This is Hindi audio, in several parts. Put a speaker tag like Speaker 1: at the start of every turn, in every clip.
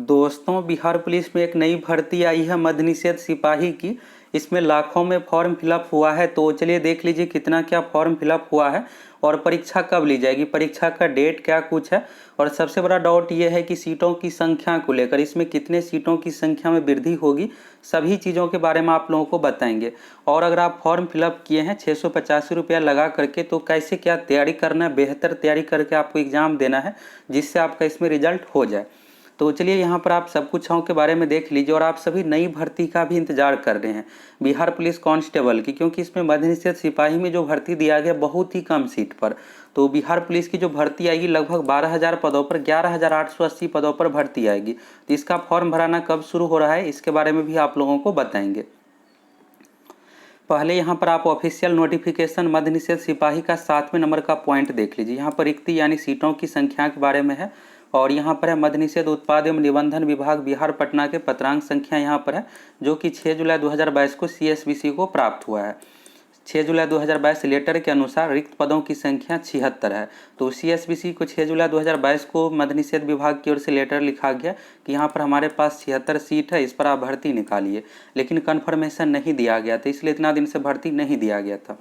Speaker 1: दोस्तों, बिहार पुलिस में एक नई भर्ती आई है मद्य निषेध सिपाही की। इसमें लाखों में फॉर्म फिलअप हुआ है, तो चलिए देख लीजिए कितना क्या फॉर्म फिलअप हुआ है और परीक्षा कब ली जाएगी, परीक्षा का डेट क्या कुछ है। और सबसे बड़ा डाउट ये है कि सीटों की संख्या को लेकर, इसमें कितने सीटों की संख्या में वृद्धि होगी, सभी चीज़ों के बारे में आप लोगों को बताएंगे। और अगर आप फॉर्म फिलअप किए हैं 685 रुपया लगा करके, तो कैसे क्या तैयारी करना है, बेहतर तैयारी करके आपको एग्ज़ाम देना है जिससे आपका इसमें रिजल्ट हो जाए। तो चलिए यहाँ पर आप सब कुछ के बारे में देख लीजिए। और आप सभी नई भर्ती का भी इंतजार कर रहे हैं बिहार पुलिस कांस्टेबल की, क्योंकि इसमें मद्य निषेध सिपाही में जो भर्ती दिया गया बहुत ही कम सीट पर। तो बिहार पुलिस की जो भर्ती आएगी लगभग 12,000 पदों पर 11,880 पदों पर भर्ती आएगी। तो इसका फॉर्म भराना कब शुरू हो रहा है, इसके बारे में भी आप लोगों को बताएंगे। पहले यहाँ पर आप ऑफिशियल नोटिफिकेशन मद्य निषेध सिपाही का 7वें नंबर का पॉइंट देख लीजिए। यहाँ पर रिक्ति यानी सीटों की संख्या के बारे में है। और यहाँ पर है मद्य निषेध उत्पाद एवं निबंधन विभाग बिहार पटना के पत्रांक संख्या यहाँ पर है, जो कि 6 जुलाई 2022 को CSBC को प्राप्त हुआ है। 6 जुलाई 2022 लेटर के अनुसार रिक्त पदों की संख्या 76 है। तो CSBC को 6 जुलाई 2022 को मद्य निषेध विभाग की ओर से लेटर लिखा गया कि यहाँ पर हमारे पास 76 सीट है, इस पर आप भर्ती निकालिए। लेकिन कन्फर्मेशन नहीं दिया गया था, इसलिए इतना दिन से भर्ती नहीं दिया गया था।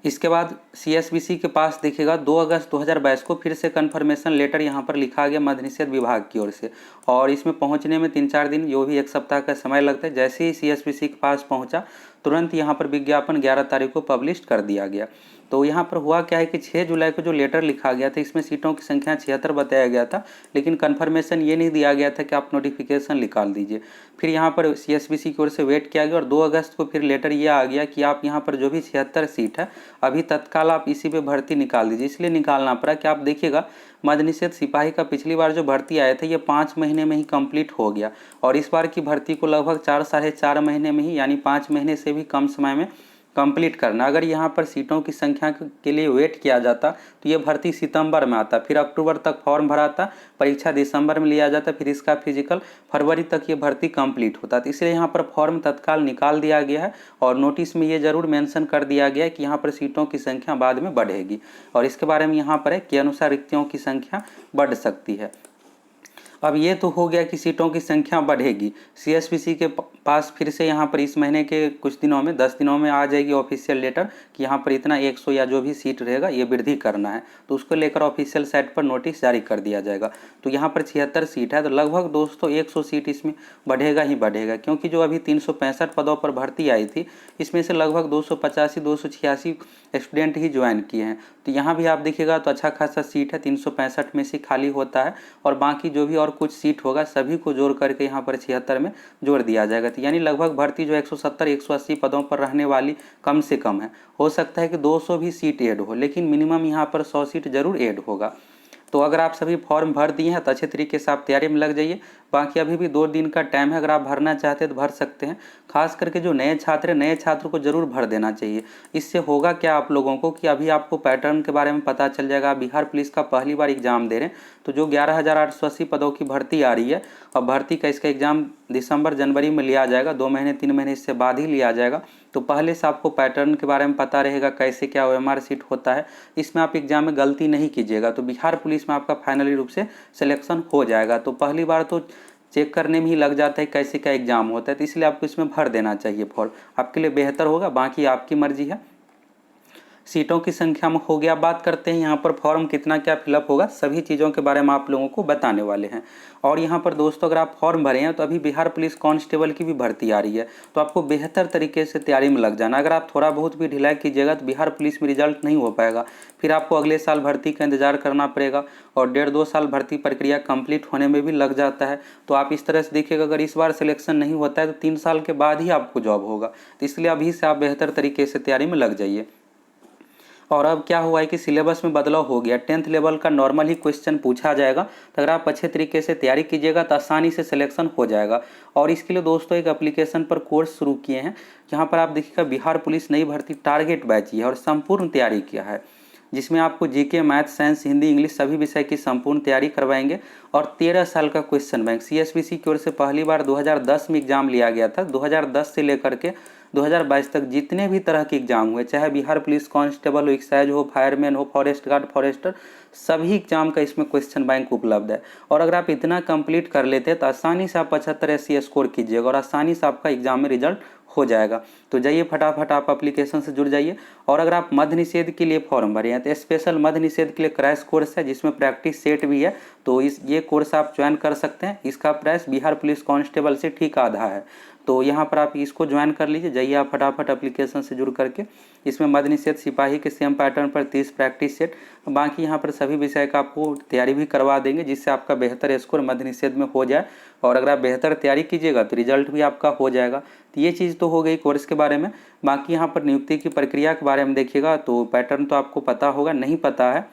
Speaker 1: इसके बाद CSBC के पास देखिएगा 2 अगस्त 2022 को फिर से कन्फर्मेशन लेटर यहाँ पर लिखा गया मद्य निषेध विभाग की ओर से। और इसमें पहुँचने में 3-4 दिन, जो भी 1 सप्ताह का समय लगता है। जैसे ही CSBC के पास पहुँचा, तुरंत यहाँ पर विज्ञापन 11 तारीख को पब्लिश कर दिया गया। तो यहाँ पर हुआ क्या है कि 6 जुलाई को जो लेटर लिखा गया था, इसमें सीटों की संख्या 76 बताया गया था, लेकिन कन्फर्मेशन ये नहीं दिया गया था कि आप नोटिफिकेशन निकाल दीजिए। फिर यहाँ पर CSBC की ओर से वेट किया गया और 2 अगस्त को फिर लेटर ये आ गया कि आप यहाँ पर जो भी 76 सीट है अभी तत्काल आप इसी पे भर्ती निकाल दीजिए। इसलिए निकालना पड़ा कि आप देखिएगा मद्य निषेध सिपाही का पिछली बार जो भर्ती आया था ये 5 महीने में ही कंप्लीट हो गया, और इस बार की भर्ती को लगभग 4-4.5 महीने में ही, यानी 5 महीने से भी कम समय में कंप्लीट करना। अगर यहाँ पर सीटों की संख्या के लिए वेट किया जाता तो ये भर्ती सितंबर में आता, फिर अक्टूबर तक फॉर्म भराता, परीक्षा दिसंबर में लिया जाता, फिर इसका फिजिकल फरवरी तक ये भर्ती कंप्लीट होता। तो इसलिए यहाँ पर फॉर्म तत्काल निकाल दिया गया है। और नोटिस में ये जरूर मेंशन कर दिया गया है कि यहाँ पर सीटों की संख्या बाद में बढ़ेगी। और इसके बारे में यहाँ पर है कि अनुसार रिक्तियों की संख्या बढ़ सकती है। अब ये तो हो गया कि सीटों की संख्या बढ़ेगी। CSBC के पास फिर से यहाँ पर इस महीने के कुछ दिनों में, 10 दिनों में आ जाएगी ऑफिशियल लेटर कि यहाँ पर इतना 100 या जो भी सीट रहेगा ये वृद्धि करना है। तो उसको लेकर ऑफिशियल साइट पर नोटिस जारी कर दिया जाएगा। तो यहाँ पर 76 सीट है, तो लगभग दोस्तों 100 सीट इसमें बढ़ेगा ही बढ़ेगा, क्योंकि जो अभी 365 पदों पर भर्ती आई थी, इसमें से लगभग 285-286 स्टूडेंट ही ज्वाइन किए हैं। तो यहाँ भी आप देखिएगा तो अच्छा खासा सीट है, 365 में से खाली होता है, और बाकी जो भी और कुछ सीट होगा सभी को जोड़ करके यहाँ पर 76 में जोड़ दिया जाएगा। तो यानी लगभग भर्ती जो 170-180 पदों पर रहने वाली कम से कम है। हो सकता है कि 200 भी सीट ऐड हो, लेकिन मिनिमम यहाँ पर 100 सीट जरूर ऐड होगा। तो अगर आप सभी फॉर्म भर दिए हैं तो अच्छे तरीके से आप तैयारी में लग जाइए। बाकी अभी भी 2 दिन का टाइम है, अगर आप भरना चाहते हैं तो भर सकते हैं। खास करके जो नए छात्र हैं, नए छात्र को जरूर भर देना चाहिए। इससे होगा क्या आप लोगों को कि अभी आपको पैटर्न के बारे में पता चल जाएगा। बिहार पुलिस का पहली बार एग्जाम दे रहे हैं, तो जो 11,880 पदों की भर्ती आ रही है, अब भर्ती का इसका एग्जाम दिसंबर जनवरी में लिया जाएगा, 2 महीने 3 महीने इससे बाद ही लिया जाएगा। तो पहले से आपको पैटर्न के बारे में पता रहेगा, कैसे क्या OMR सीट होता है। इसमें आप एग्जाम में गलती नहीं कीजिएगा, तो बिहार पुलिस में आपका फाइनली रूप से सिलेक्शन हो जाएगा। तो पहली बार तो चेक करने में ही लग जाता है कैसे क्या एग्जाम होता है, तो इसलिए आपको इसमें भर देना चाहिए फॉर्म, आपके लिए बेहतर होगा। बाकी आपकी मर्जी है। सीटों की संख्या में हो गया। बात करते हैं यहाँ पर फॉर्म कितना क्या फिलअप होगा, सभी चीज़ों के बारे में आप लोगों को बताने वाले हैं। और यहाँ पर दोस्तों अगर आप फॉर्म भरे हैं तो अभी बिहार पुलिस कांस्टेबल की भी भर्ती आ रही है, तो आपको बेहतर तरीके से तैयारी में लग जाना। अगर आप थोड़ा बहुत भी ढिलाई कीजिएगा तो बिहार पुलिस में रिजल्ट नहीं हो पाएगा, फिर आपको अगले साल भर्ती का इंतजार करना पड़ेगा, और 1.5-2 साल भर्ती प्रक्रिया कंप्लीट होने में भी लग जाता है। तो आप इस तरह से देखिएगा, अगर इस बार सिलेक्शन नहीं होता है तो 3 साल के बाद ही आपको जॉब होगा। तो इसलिए अभी से आप बेहतर तरीके से तैयारी में लग जाइए। और अब क्या हुआ है कि सिलेबस में बदलाव हो गया। 10th लेवल का नॉर्मल ही क्वेश्चन पूछा जाएगा, तो अगर आप अच्छे तरीके से तैयारी कीजिएगा तो आसानी से सिलेक्शन हो जाएगा। और इसके लिए दोस्तों एक एप्लीकेशन पर कोर्स शुरू किए हैं, जहां पर आप देखिएगा बिहार पुलिस नई भर्ती टारगेट बैच है और संपूर्ण तैयारी किया है, जिसमें आपको GK, math, science, Hindi, English सभी विषय की संपूर्ण तैयारी करवाएंगे। और 13 साल का क्वेश्चन बैंक CSBC की ओर से पहली बार 2010 में एग्जाम लिया गया था। 2010 से लेकर के 2022 तक जितने भी तरह के एग्जाम हुए, चाहे बिहार पुलिस कांस्टेबल हो, एक्साइज हो, फायरमैन हो, फॉरेस्ट गार्ड, फॉरेस्टर, सभी एग्जाम का इसमें क्वेश्चन बैंक उपलब्ध है। और अगर आप इतना कंप्लीट कर लेते हैं तो आसानी से आप 75-80 स्कोर कीजिएगा और आसानी से आपका एग्जाम में रिजल्ट हो जाएगा। तो जाइए फटाफट आप एप्लीकेशन से जुड़ जाइए। और अगर आप मध्य निषेध के लिए फॉर्म भरे हैं तो स्पेशल मध्य निषेध के लिए क्रैश कोर्स है जिसमें प्रैक्टिस सेट भी है, तो ये कोर्स आप ज्वाइन कर सकते हैं। इसका प्राइस बिहार पुलिस कांस्टेबल से ठीक आधा है, तो यहाँ पर आप इसको ज्वाइन कर लीजिए। जाइए आप फटाफट एप्लीकेशन से जुड़ करके। इसमें मध्य निषेध सिपाही के सेम पैटर्न पर 30 प्रैक्टिस सेट, बाकी यहाँ पर सभी विषय का आपको तैयारी भी करवा देंगे जिससे आपका बेहतर स्कोर मध्य निषेध में हो जाए। और अगर आप बेहतर तैयारी कीजिएगा तो रिजल्ट भी आपका हो जाएगा। तो ये चीज़ तो हो गई कोर्स के बारे में। बाकी यहाँ पर नियुक्ति की प्रक्रिया के बारे में देखिएगा तो पैटर्न तो आपको पता होगा, नहीं पता है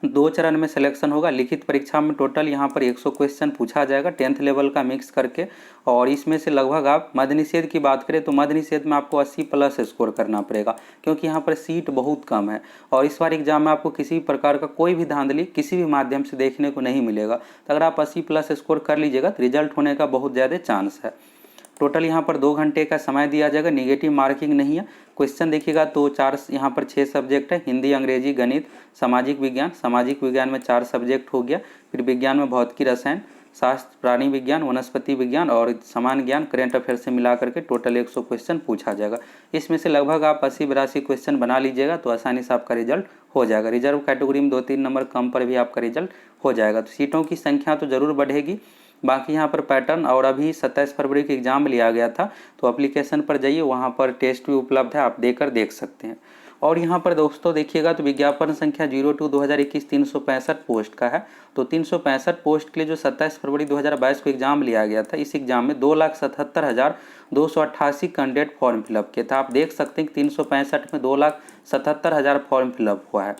Speaker 1: 2 चरण में सिलेक्शन होगा। लिखित परीक्षा में टोटल यहाँ पर 100 क्वेश्चन पूछा जाएगा 10th लेवल का मिक्स करके, और इसमें से लगभग आप मध्य निषेध की बात करें तो मध्य निषेध में आपको 80 प्लस स्कोर करना पड़ेगा क्योंकि यहाँ पर सीट बहुत कम है। और इस बार एग्जाम में आपको किसी प्रकार का कोई भी धांधली किसी भी माध्यम से देखने को नहीं मिलेगा। तो अगर आप 80 प्लस स्कोर कर लीजिएगा तो रिजल्ट होने का बहुत ज़्यादा चांस है। टोटल यहाँ पर 2 घंटे का समय दिया जाएगा, निगेटिव मार्किंग नहीं है। क्वेश्चन देखिएगा तो 4 यहाँ पर 6 सब्जेक्ट है, हिंदी, अंग्रेजी, गणित, सामाजिक विज्ञान। सामाजिक विज्ञान में 4 सब्जेक्ट हो गया। फिर विज्ञान में भौतिकी, रसायन शास्त्र, प्राणी विज्ञान, वनस्पति विज्ञान और सामान्य ज्ञान, करेंट अफेयर से मिला करके टोटल 100 क्वेश्चन पूछा जाएगा। इसमें से लगभग आप 80-82 क्वेश्चन बना लीजिएगा तो आसानी से आपका रिजल्ट हो जाएगा। रिजर्व कैटेगरी में 2-3 नंबर कम पर भी आपका रिजल्ट हो जाएगा। तो सीटों की संख्या तो ज़रूर बढ़ेगी। बाकी यहाँ पर पैटर्न, और अभी 27 फरवरी को एग्ज़ाम लिया गया था तो एप्लीकेशन पर जाइए, वहाँ पर टेस्ट भी उपलब्ध है, आप देकर देख सकते हैं। और यहाँ पर दोस्तों देखिएगा तो विज्ञापन संख्या 02/2021 365 पोस्ट का है। तो 365 पोस्ट के लिए जो 27 फरवरी 2022 को एग्ज़ाम लिया गया था, इस एग्ज़ाम में 2,77,288 कैंडिडेट फॉर्म फिलअप किए थे। आप देख सकते हैं कि 365 में 2,77,000 फॉर्म फिलअप हुआ है।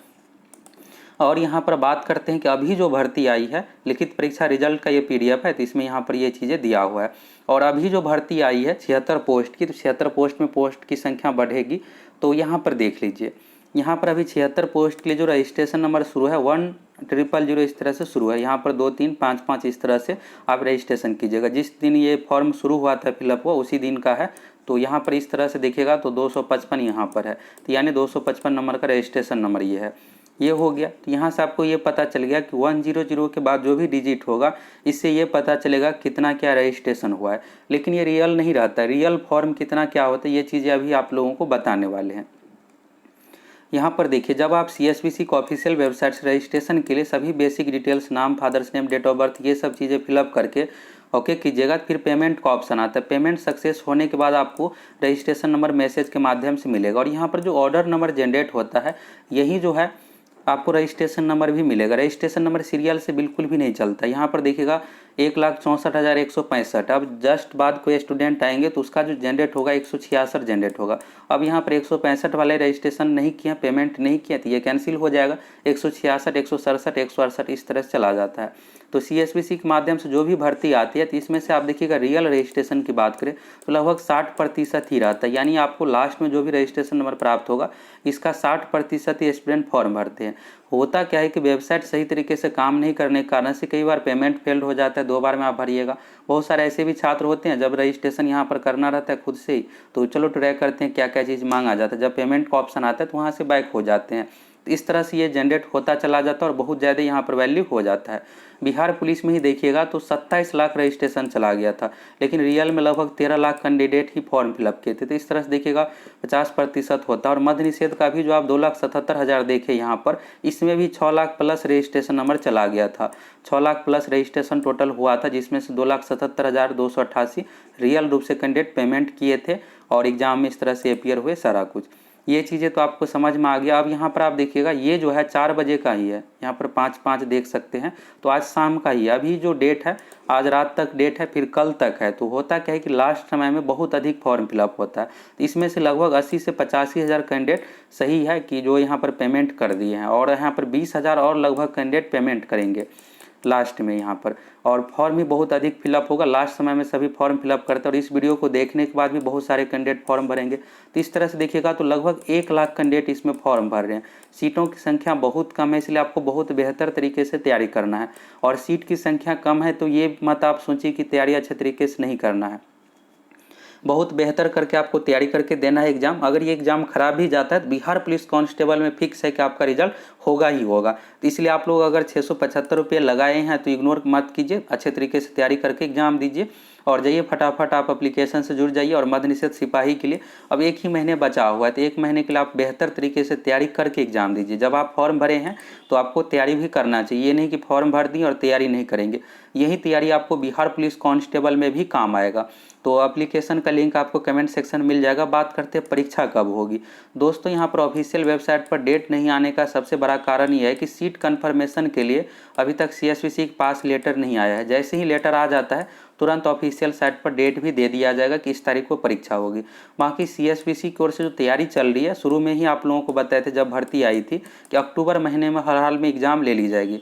Speaker 1: और यहाँ पर बात करते हैं कि अभी जो भर्ती आई है, लिखित परीक्षा रिजल्ट का ये PDF है, तो इसमें यहाँ पर ये चीज़ें दिया हुआ है। और अभी जो भर्ती आई है 76 पोस्ट की, तो 76 पोस्ट में पोस्ट की संख्या बढ़ेगी। तो यहाँ पर देख लीजिए, यहाँ पर अभी 76 पोस्ट के लिए जो रजिस्ट्रेशन नंबर शुरू है 1000 इस तरह से शुरू है। यहाँ पर 2, 3, 5, 5 इस तरह से आप रजिस्ट्रेशन कीजिएगा। जिस दिन ये फॉर्म शुरू हुआ था, फिलअप हुआ, उसी दिन का है। तो यहाँ पर इस तरह से देखिएगा तो 255 यहाँ पर है, तो यानी 255 नंबर का रजिस्ट्रेशन नंबर ये है। ये हो गया। तो यहाँ से आपको ये पता चल गया कि 100 के बाद जो भी डिजिट होगा इससे ये पता चलेगा कितना क्या रजिस्ट्रेशन हुआ है। लेकिन ये रियल नहीं रहता है, रियल फॉर्म कितना क्या होता है ये चीज़ें अभी आप लोगों को बताने वाले हैं। यहाँ पर देखिए, जब आप CSBC की ऑफिशियल वेबसाइट से रजिस्ट्रेशन के लिए सभी बेसिक डिटेल्स, नाम, father's name, date of birth, ये सब चीज़ें फिलअप करके ओके कीजिएगा, फिर पेमेंट का ऑप्शन आता है। पेमेंट सक्सेस होने के बाद आपको रजिस्ट्रेशन नंबर मैसेज के माध्यम से मिलेगा। और यहाँ पर जो ऑर्डर नंबर जनरेट होता है, यही जो है आपको रजिस्ट्रेशन नंबर भी मिलेगा। रजिस्ट्रेशन नंबर सीरियल से बिल्कुल भी नहीं चलता। यहाँ पर देखिएगा 1,64,165। अब जस्ट बाद कोई स्टूडेंट आएंगे तो उसका जो जनरेट होगा 166 जनरेट होगा। अब यहाँ पर 165 वाले रजिस्ट्रेशन नहीं किया, पेमेंट नहीं किया, तो ये कैंसिल हो जाएगा। 166, 167, 168 इस तरह से चला जाता है। तो CSBC के माध्यम से जो भी भर्ती आती है, तो इसमें से आप देखिएगा रियल रजिस्ट्रेशन की बात करें तो लगभग 60% ही रहता है। यानी आपको लास्ट में जो भी रजिस्ट्रेशन नंबर प्राप्त होगा, इसका 60% ही स्टूडेंट फॉर्म भरते हैं। होता क्या है कि वेबसाइट सही तरीके से काम नहीं करने के कारण से कई बार पेमेंट फेल्ड हो जाता है, 2 बार में आप भरिएगा। बहुत सारे ऐसे भी छात्र होते हैं, जब रजिस्ट्रेशन यहाँ पर करना रहता है खुद से ही, तो चलो ट्राई करते हैं क्या क्या चीज़ मांगा जाता है, जब पेमेंट का ऑप्शन आता है तो वहाँ से बैक हो जाते हैं। तो इस तरह से ये जनरेट होता चला जाता है और बहुत ज़्यादा यहाँ पर वैल्यू हो जाता है। बिहार पुलिस में ही देखिएगा तो 27 लाख रजिस्ट्रेशन चला गया था, लेकिन रियल में लगभग 13 लाख कैंडिडेट ही फॉर्म फिलअप किए थे। तो इस तरह से देखिएगा 50% होता है। और मध्य निषेध का भी जो आप 2,77,000 देखे यहाँ पर, इसमें भी 6 लाख प्लस रजिस्ट्रेशन नंबर चला गया था। 6 लाख प्लस रजिस्ट्रेशन टोटल हुआ था, जिसमें से 2,77,288 रियल रूप से कैंडिडेट पेमेंट किए थे और एग्जाम में इस तरह से अपीयर हुए सारा कुछ। ये चीज़ें तो आपको समझ में आ गया। अब यहाँ पर आप देखिएगा ये जो है 4 बजे का ही है, यहाँ पर 5-5 देख सकते हैं, तो आज शाम का ही है। अभी जो डेट है आज रात तक डेट है, फिर कल तक है। तो होता क्या है कि लास्ट समय में बहुत अधिक फॉर्म फिलअप होता है। तो इसमें से लगभग 80 से 85 हज़ार कैंडिडेट सही है कि जो यहाँ पर पेमेंट कर दिए हैं, और यहाँ पर 20,000 और लगभग कैंडिडेट पेमेंट करेंगे लास्ट में यहाँ पर। और फॉर्म भी बहुत अधिक फिलअप होगा, लास्ट समय में सभी फॉर्म फिलअप करते हैं और इस वीडियो को देखने के बाद भी बहुत सारे कैंडिडेट फॉर्म भरेंगे। तो इस तरह से देखिएगा तो लगभग 1 लाख कैंडिडेट इसमें फॉर्म भर रहे हैं। सीटों की संख्या बहुत कम है, इसलिए आपको बहुत बेहतर तरीके से तैयारी करना है। और सीट की संख्या कम है तो ये मत आप सोचिए कि तैयारी अच्छे तरीके से नहीं करना है। बहुत बेहतर करके आपको तैयारी करके देना है एग्जाम। अगर ये एग्जाम खराब भी जाता है तो बिहार पुलिस कांस्टेबल में फिक्स है कि आपका रिजल्ट होगा ही होगा। तो इसलिए आप लोग अगर 675 रुपये लगाए हैं तो इग्नोर मत कीजिए, अच्छे तरीके से तैयारी करके एग्जाम दीजिए और जाइए फटाफट आप एप्लीकेशन से जुड़ जाइए। और मद्य निषेध सिपाही के लिए अब 1 ही महीने बचा हुआ है, तो 1 महीने के लिए आप बेहतर तरीके से तैयारी करके एग्जाम दीजिए। जब आप फॉर्म भरे हैं तो आपको तैयारी भी करना चाहिए, ये नहीं कि फॉर्म भर दी और तैयारी नहीं करेंगे। यही तैयारी आपको बिहार पुलिस कांस्टेबल में भी काम आएगा। तो एप्लीकेशन का लिंक आपको कमेंट सेक्शन मिल जाएगा। बात करते हैं परीक्षा कब होगी। दोस्तों यहाँ पर ऑफिशियल वेबसाइट पर डेट नहीं आने का सबसे बड़ा कारण यह है कि सीट कन्फर्मेशन के लिए अभी तक CSVC के पास लेटर नहीं आया है। जैसे ही लेटर आ जाता है तुरंत ऑफिशियल साइट पर डेट भी दे दिया जाएगा कि इस तारीख को परीक्षा होगी। बाकी CSVC की ओर से जो तैयारी चल रही है, शुरू में ही आप लोगों को बताए थे जब भर्ती आई थी कि अक्टूबर महीने में हर हाल में एग्जाम ले ली जाएगी,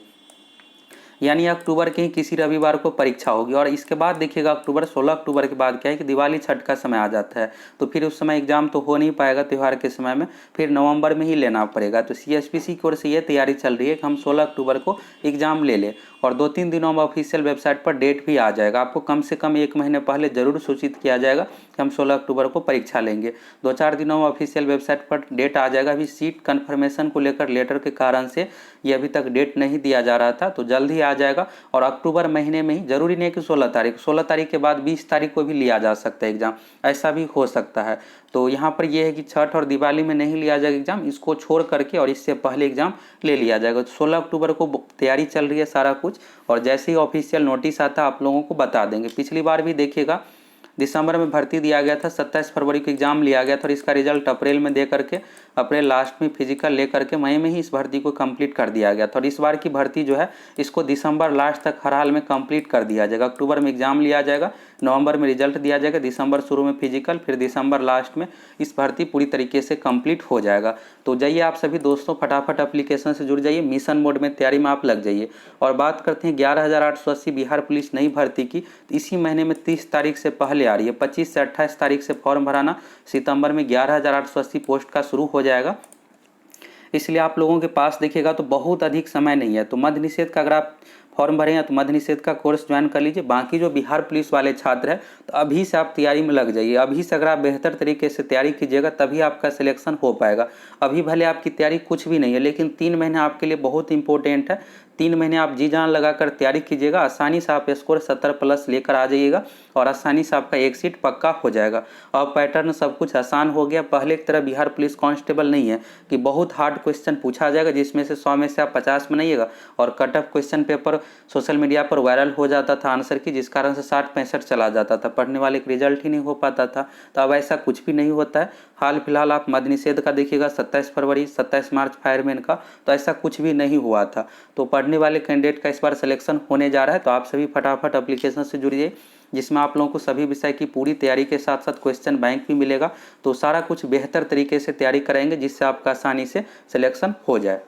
Speaker 1: यानी अक्टूबर के ही किसी रविवार को परीक्षा होगी। और इसके बाद देखिएगा अक्टूबर 16 अक्टूबर के बाद क्या है कि दिवाली छठ का समय आ जाता है, तो फिर उस समय एग्जाम तो हो नहीं पाएगा त्यौहार के समय में, फिर नवंबर में ही लेना पड़ेगा। तो CSPC की ओर से ये तैयारी चल रही है कि हम 16 अक्टूबर को एग्जाम ले लें और 2-3 दिनों में ऑफिशियल वेबसाइट पर डेट भी आ जाएगा। आपको कम से कम 1 महीने पहले जरूर सूचित किया जाएगा कि हम 16 अक्टूबर को परीक्षा लेंगे। 2-4 दिनों में ऑफिशियल वेबसाइट पर डेट आ जाएगा। अभी सीट कन्फर्मेशन को लेकर लेटर के कारण से ये अभी तक डेट नहीं दिया जा रहा था, तो जल्द ही आ जाएगा। और अक्टूबर महीने में ही, जरूरी नहीं कि 16 तारीख के बाद 20 तारीख को भी लिया जा सकता है एग्जाम, ऐसा भी हो सकता है। तो यहाँ पर यह है कि छठ और दिवाली में नहीं लिया जाएगा एग्जाम, इसको छोड़ करके और इससे पहले एग्जाम ले लिया जाएगा। तो 16 अक्टूबर को तैयारी चल रही है सारा कुछ, और जैसे ही ऑफिशियल नोटिस आता है आप लोगों को बता देंगे। पिछली बार भी देखिएगा दिसंबर में भर्ती दिया गया था, 27 फरवरी को एग्जाम लिया गया था और इसका रिजल्ट अप्रैल में दे करके, अप्रैल लास्ट में फिजिकल ले करके मई में ही इस भर्ती को कंप्लीट कर दिया गया था। और इस बार की भर्ती जो है इसको दिसंबर लास्ट तक हर हाल में कंप्लीट कर दिया जाएगा। अक्टूबर में एग्जाम लिया जाएगा, नवंबर में रिजल्ट दिया जाएगा, दिसंबर शुरू में फिजिकल, फिर दिसंबर लास्ट में इस भर्ती पूरी तरीके से कंप्लीट हो जाएगा। तो जाइए आप सभी दोस्तों फटाफट एप्लीकेशन से जुड़ जाइए, मिशन मोड में तैयारी में आप लग जाइए। और बात करते हैं 11,880 बिहार पुलिस नई भर्ती की, तो इसी महीने में 30 तारीख से पहले आ रही है। 25 से 28 तारीख से फॉर्म भराना, सितंबर में 11,880 पोस्ट का शुरू हो जाएगा। इसलिए आप लोगों के पास देखिएगा तो बहुत अधिक समय नहीं है। तो मद्य निषेध का अगर आप फॉर्म भरे हैं तो मद्य निषेध का कोर्स ज्वाइन कर लीजिए। बाकी जो बिहार पुलिस वाले छात्र हैं तो अभी से आप तैयारी में लग जाइए। अभी से अगर आप बेहतर तरीके से तैयारी कीजिएगा तभी आपका सिलेक्शन हो पाएगा। अभी भले आपकी तैयारी कुछ भी नहीं है, लेकिन 3 महीने आपके लिए बहुत इंपॉर्टेंट है। 3 महीने आप जी जान लगाकर तैयारी कीजिएगा, आसानी से आप स्कोर 70+ लेकर आ जाइएगा और आसानी से आपका एक सीट पक्का हो जाएगा। अब पैटर्न सब कुछ आसान हो गया, पहले की तरह बिहार पुलिस कांस्टेबल नहीं है कि बहुत हार्ड क्वेश्चन पूछा जाएगा जिसमें से 100 में से आप 50 बनाइएगा। और cut off question paper social media पर वायरल हो जाता था आंसर की, जिस कारण से 60-65 चला जाता था, पढ़ने वाले का रिजल्ट ही नहीं हो पाता था। तो अब ऐसा कुछ भी नहीं होता है। हाल फिलहाल आप मद्य निषेध का देखिएगा 27 फरवरी 27 मार्च फायरमैन का, तो ऐसा कुछ भी नहीं हुआ था। तो पढ़ने वाले कैंडिडेट का इस बार सिलेक्शन होने जा रहा है। तो आप सभी फटाफट एप्लीकेशन से जुड़िए, जिसमें आप लोगों को सभी विषय की पूरी तैयारी के साथ साथ क्वेश्चन बैंक भी मिलेगा। तो सारा कुछ बेहतर तरीके से तैयारी करेंगे जिससे आपका आसानी से सिलेक्शन हो जाए।